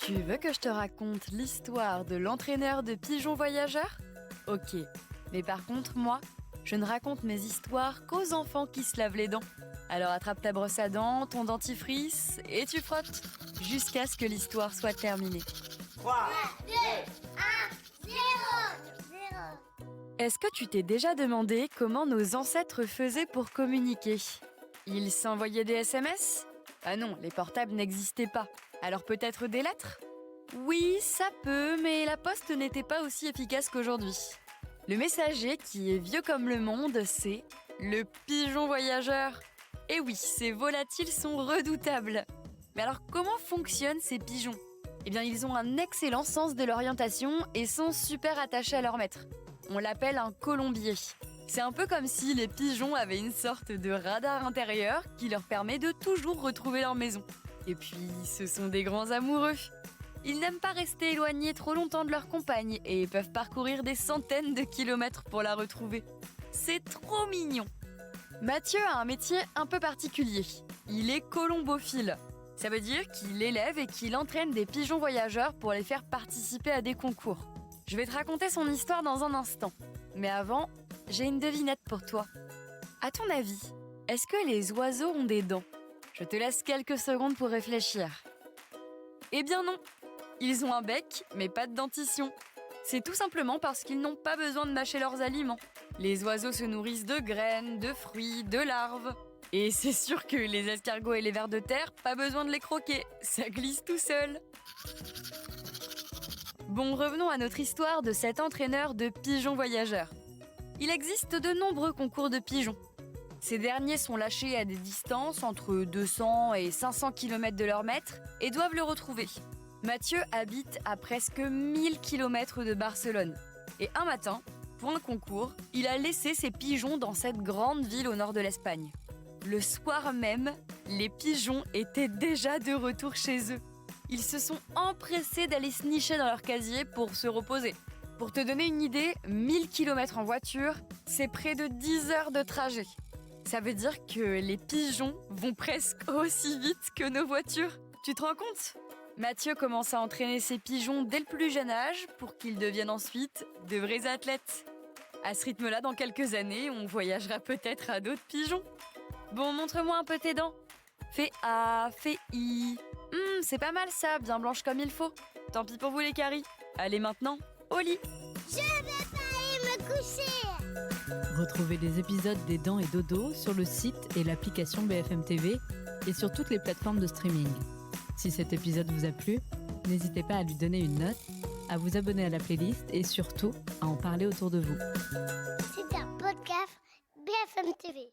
Tu veux que je te raconte l'histoire de l'entraîneur de pigeons voyageurs ? Ok, mais par contre, moi, je ne raconte mes histoires qu'aux enfants qui se lavent les dents. Alors attrape ta brosse à dents, ton dentifrice, et tu frottes, jusqu'à ce que l'histoire soit terminée. 3, 2, 1, 0. Est-ce que tu t'es déjà demandé comment nos ancêtres faisaient pour communiquer ? Ils s'envoyaient des SMS ? Ah non, les portables n'existaient pas. Alors peut-être des lettres ? Oui, ça peut, mais la poste n'était pas aussi efficace qu'aujourd'hui. Le messager, qui est vieux comme le monde, c'est le pigeon voyageur. Et oui, ces volatiles sont redoutables. Mais alors comment fonctionnent ces pigeons ? Eh bien, ils ont un excellent sens de l'orientation et sont super attachés à leur maître. On l'appelle un colombier. C'est un peu comme si les pigeons avaient une sorte de radar intérieur qui leur permet de toujours retrouver leur maison. Et puis, ce sont des grands amoureux. Ils n'aiment pas rester éloignés trop longtemps de leur compagne et peuvent parcourir des centaines de kilomètres pour la retrouver. C'est trop mignon. Mathieu a un métier un peu particulier. Il est colombophile. Ça veut dire qu'il élève et qu'il entraîne des pigeons voyageurs pour les faire participer à des concours. Je vais te raconter son histoire dans un instant. Mais avant, j'ai une devinette pour toi. À ton avis, est-ce que les oiseaux ont des dents ? Je te laisse quelques secondes pour réfléchir. Eh bien non, ils ont un bec, mais pas de dentition. C'est tout simplement parce qu'ils n'ont pas besoin de mâcher leurs aliments. Les oiseaux se nourrissent de graines, de fruits, de larves. Et c'est sûr que les escargots et les vers de terre, pas besoin de les croquer, ça glisse tout seul. Bon, revenons à notre histoire de cet entraîneur de pigeons voyageurs. Il existe de nombreux concours de pigeons. Ces derniers sont lâchés à des distances entre 200 et 500 km de leur maître et doivent le retrouver. Mathieu habite à presque 1000 km de Barcelone. Et un matin, pour un concours, il a laissé ses pigeons dans cette grande ville au nord de l'Espagne. Le soir même, les pigeons étaient déjà de retour chez eux. Ils se sont empressés d'aller se nicher dans leur casier pour se reposer. Pour te donner une idée, 1000 km en voiture, c'est près de 10 heures de trajet. Ça veut dire que les pigeons vont presque aussi vite que nos voitures. Tu te rends compte ? Mathieu commence à entraîner ses pigeons dès le plus jeune âge pour qu'ils deviennent ensuite de vrais athlètes. À ce rythme-là, dans quelques années, on voyagera peut-être à d'autres pigeons. Bon, montre-moi un peu tes dents. Fais A, fais I. C'est pas mal ça, bien blanche comme il faut. Tant pis pour vous les caries. Allez maintenant, au lit. Je vais pas aller me coucher. Retrouvez les épisodes des Dents et Dodo sur le site et l'application BFM TV et sur toutes les plateformes de streaming. Si cet épisode vous a plu, n'hésitez pas à lui donner une note, à vous abonner à la playlist et surtout à en parler autour de vous. C'est un podcast BFM TV.